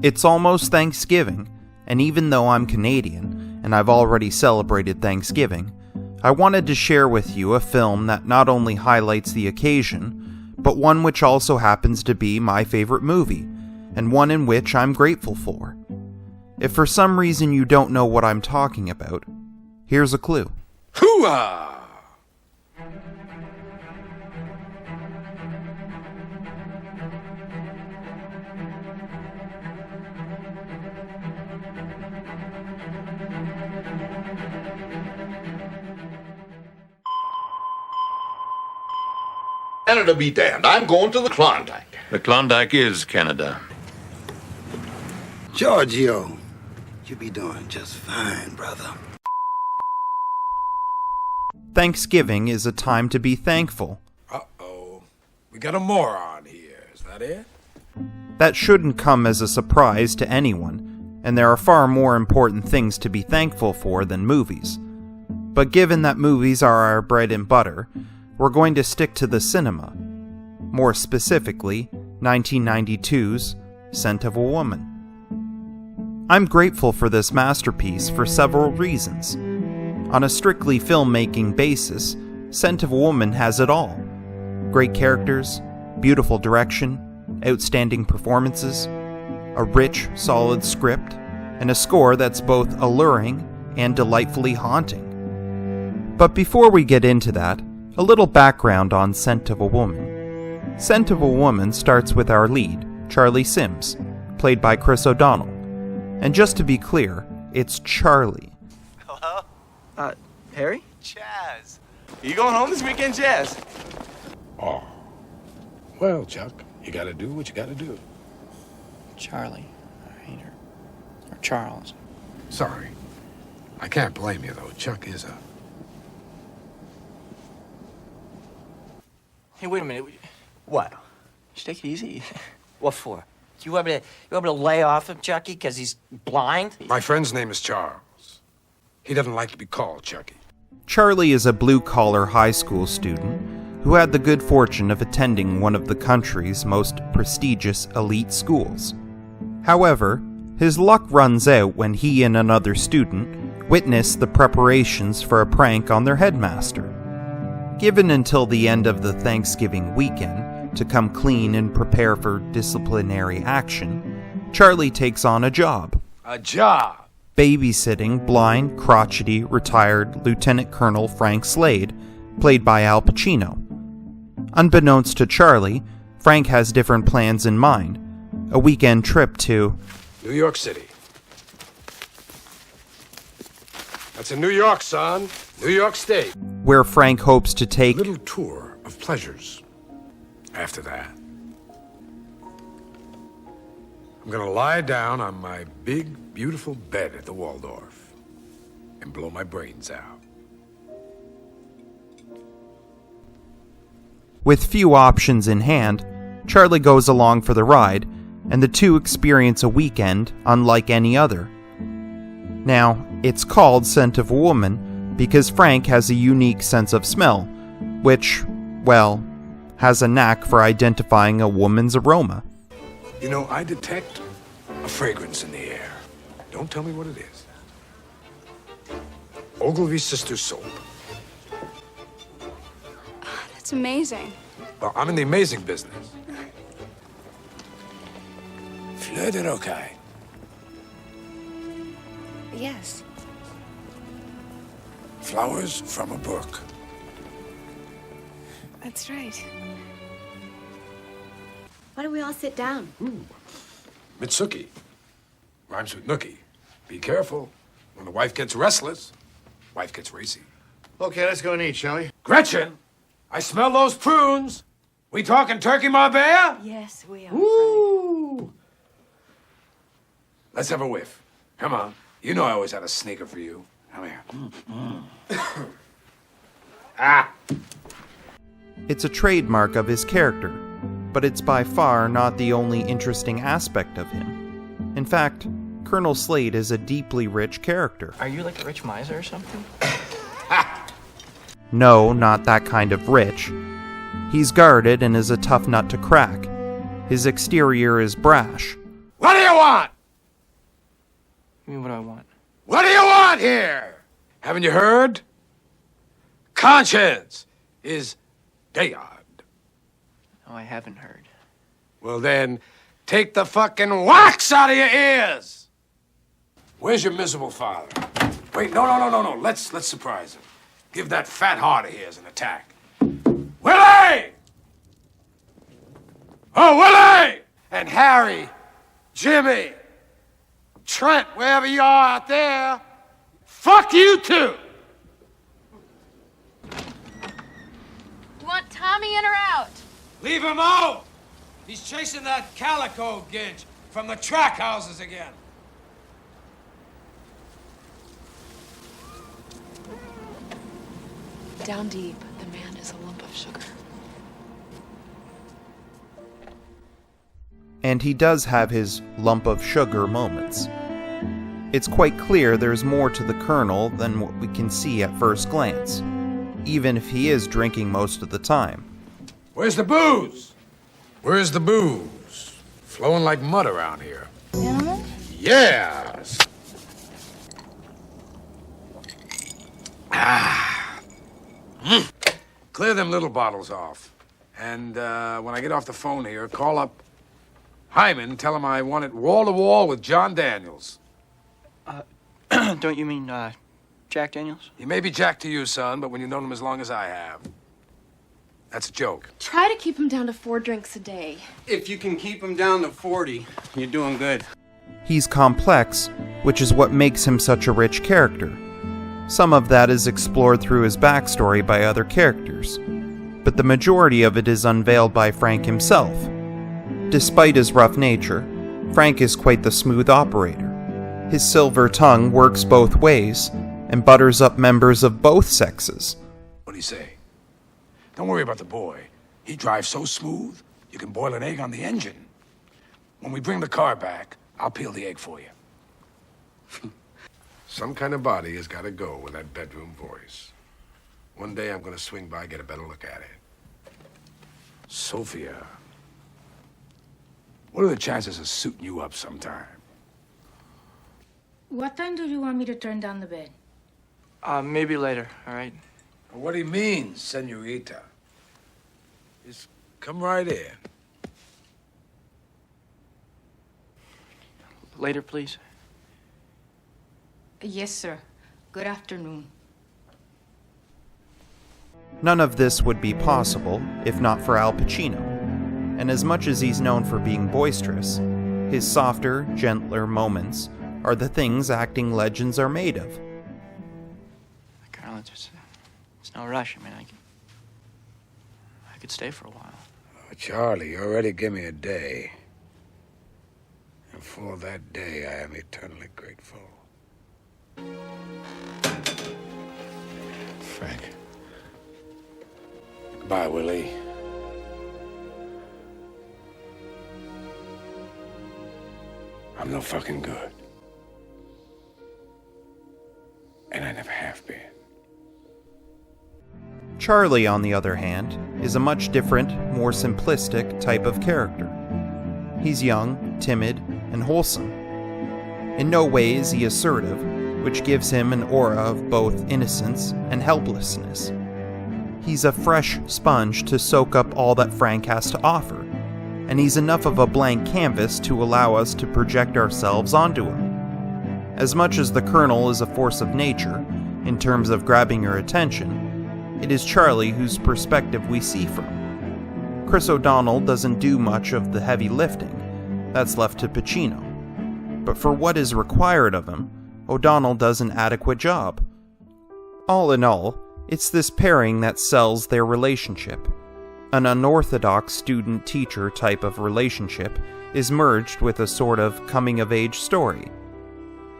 It's almost Thanksgiving, and even though I'm Canadian, and I've already celebrated Thanksgiving, I wanted to share with you a film that not only highlights the occasion, but one which also happens to be my favorite movie, and one in which I'm grateful for. If for some reason you don't know what I'm talking about, here's a clue. Hoo-ah! Canada be damned. I'm going to the Klondike. The Klondike is Canada. Giorgio, you be doing just fine, brother. Thanksgiving is a time to be thankful. Uh-oh. We got a moron here. Is that it? That shouldn't come as a surprise to anyone, and there are far more important things to be thankful for than movies. But given that movies are our bread and butter, we're going to stick to the cinema. More specifically, 1992's Scent of a Woman. I'm grateful for this masterpiece for several reasons. On a strictly filmmaking basis, Scent of a Woman has it all. Great characters, beautiful direction, outstanding performances, a rich, solid script, and a score that's both alluring and delightfully haunting. But before we get into that, a little background on Scent of a Woman. Scent of a Woman starts with our lead, Charlie Sims, played by Chris O'Donnell. And just to be clear, it's Charlie. Hello? Harry? Chaz. You going home this weekend, Chaz? Oh. Well, Chuck, you gotta do what you gotta do. Charlie. Or Charles. Sorry. I can't blame you, though. Chuck is a... Hey, wait a minute. What? Just take it easy. What for? You want me to lay off him, Chucky, because he's blind? My friend's name is Charles. He doesn't like to be called Chucky. Charlie is a blue-collar high school student who had the good fortune of attending one of the country's most prestigious elite schools. However, his luck runs out when he and another student witness the preparations for a prank on their headmaster. Given until the end of the Thanksgiving weekend to come clean and prepare for disciplinary action, Charlie takes on a job. A job? Babysitting blind, crotchety, retired Lieutenant Colonel Frank Slade, played by Al Pacino. Unbeknownst to Charlie, Frank has different plans in mind. A weekend trip to New York City. That's in New York, son. New York State. Where Frank hopes to take A little tour of pleasures. After that, I'm gonna lie down on my big, beautiful bed at the Waldorf and blow my brains out. With few options in hand, Charlie goes along for the ride, and the two experience a weekend unlike any other. Now, it's called Scent of a Woman because Frank has a unique sense of smell, which, well, has a knack for identifying a woman's aroma. You know, I detect a fragrance in the air. Don't tell me what it is. Ogilvy Sisters soap. That's amazing. Well, I'm in the amazing business. Fleur de rocaille. Yes. Flowers from a brook. That's right. Why don't we all sit down? Mitsuki. Rhymes with nookie. Be careful. When the wife gets restless, wife gets racy. Okay, let's go and eat, shall we? Gretchen, I smell those prunes. We talking turkey marbella? Yes, we are. Woo! Let's have a whiff. Come on. You know I always had a sneaker for you. Come here. Ah! It's a trademark of his character, but it's by far not the only interesting aspect of him. In fact, Colonel Slade is a deeply rich character. Are you like a rich miser or something? No, not that kind of rich. He's guarded and is a tough nut to crack. His exterior is brash, What do you want? I mean, what do I want? What do you want here? Haven't you heard? Conscience is God. No, I haven't heard. Well then, take the fucking wax out of your ears! Where's your miserable father? Wait, no. Let's surprise him. Give that fat heart of his an attack. Willie! Oh, Willie! And Harry, Jimmy, Trent, wherever you are out there, fuck you too! You want Tommy in or out? Leave him out! He's chasing that calico gidge from the track houses again. Down deep, the man is a lump of sugar. And he does have his lump of sugar moments. It's quite clear there's more to the Colonel than what we can see at first glance, even if he is drinking most of the time. Where's the booze? Where's the booze? Flowing like mud around here. Gentlemen? Yes! Clear them little bottles off. And when I get off the phone here, call up Hyman, tell him I want it wall to wall with John Daniels. Don't you mean, Jack Daniels? He may be Jack to you, son, but when you've known him as long as I have, that's a joke. Try to keep him down to 4 drinks a day. If you can keep him down to 40, you're doing good. He's complex, which is what makes him such a rich character. Some of that is explored through his backstory by other characters, but the majority of it is unveiled by Frank himself. Despite his rough nature, Frank is quite the smooth operator. His silver tongue works both ways and butters up members of both sexes. What do you say? Don't worry about the boy. He drives so smooth, you can boil an egg on the engine. When we bring the car back, I'll peel the egg for you. Some kind of body has got to go with that bedroom voice. One day I'm going to swing by, get a better look at it. Sophia. What are the chances of suiting you up sometime? What time do you want me to turn down the bed? Maybe later, all right? What do you mean, senorita? Just come right in. Later, please. Yes, sir. Good afternoon. None of this would be possible if not for Al Pacino. And as much as he's known for being boisterous, his softer, gentler moments are the things acting legends are made of. Colonel, it's no rush. I mean, I could stay for a while. Oh, Charlie, you already give me a day. And for that day, I am eternally grateful. Frank. Goodbye, Willie. I'm no fucking good. And I never have been. Charlie, on the other hand, is a much different, more simplistic type of character. He's young, timid, and wholesome. In no way is he assertive, which gives him an aura of both innocence and helplessness. He's a fresh sponge to soak up all that Frank has to offer, and he's enough of a blank canvas to allow us to project ourselves onto him. As much as the Colonel is a force of nature, in terms of grabbing your attention, it is Charlie whose perspective we see from. Chris O'Donnell doesn't do much of the heavy lifting, that's left to Pacino. But for what is required of him, O'Donnell does an adequate job. All in all, it's this pairing that sells their relationship. An unorthodox student-teacher type of relationship is merged with a sort of coming-of-age story.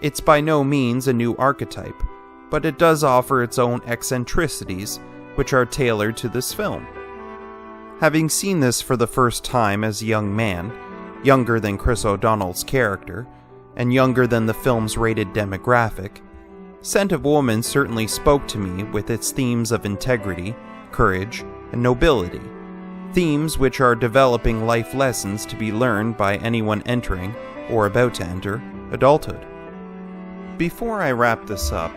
It's by no means a new archetype, but it does offer its own eccentricities, which are tailored to this film. Having seen this for the first time as a young man, younger than Chris O'Donnell's character, and younger than the film's rated demographic, Scent of Woman certainly spoke to me with its themes of integrity, courage, and nobility, themes which are developing life lessons to be learned by anyone entering or about to enter, adulthood. Before I wrap this up,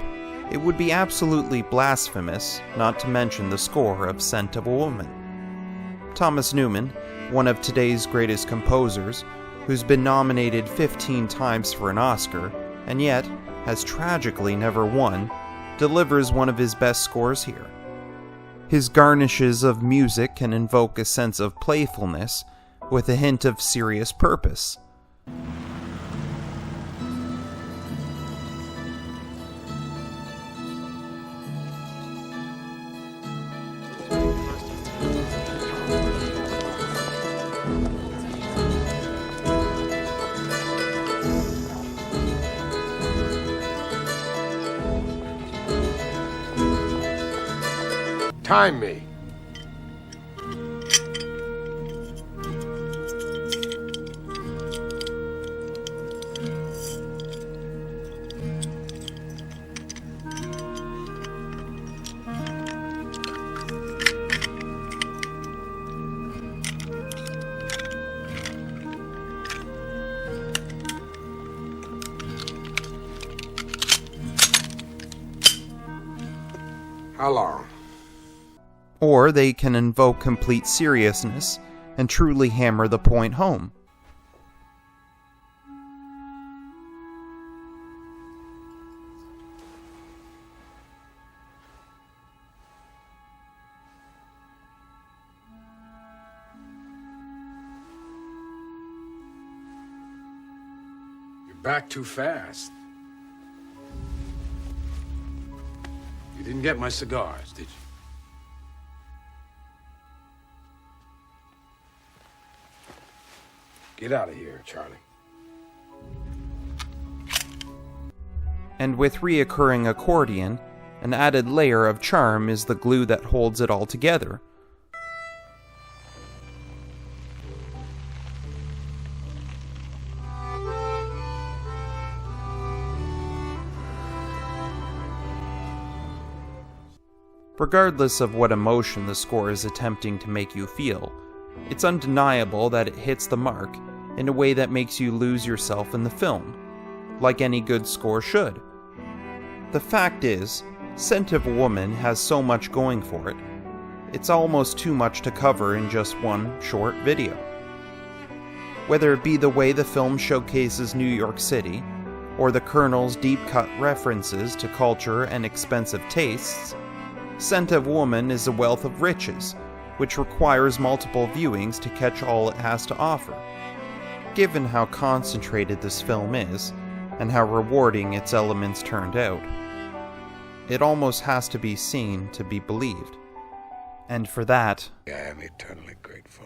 it would be absolutely blasphemous not to mention the score of Scent of a Woman. Thomas Newman, one of today's greatest composers, who's been nominated 15 times for an Oscar, and yet has tragically never won, delivers one of his best scores here. His garnishes of music can invoke a sense of playfulness with a hint of serious purpose. Time me. How long? Or they can invoke complete seriousness and truly hammer the point home. You're back too fast. You didn't get my cigars, did you? Get out of here, Charlie. And with reoccurring accordion, an added layer of charm is the glue that holds it all together. Regardless of what emotion the score is attempting to make you feel, it's undeniable that it hits the mark in a way that makes you lose yourself in the film, like any good score should. The fact is, Scent of a Woman has so much going for it, it's almost too much to cover in just one short video. Whether it be the way the film showcases New York City, or the Colonel's deep-cut references to culture and expensive tastes, Scent of a Woman is a wealth of riches, which requires multiple viewings to catch all it has to offer. Given how concentrated this film is, and how rewarding its elements turned out, it almost has to be seen to be believed. And for that, I am eternally grateful.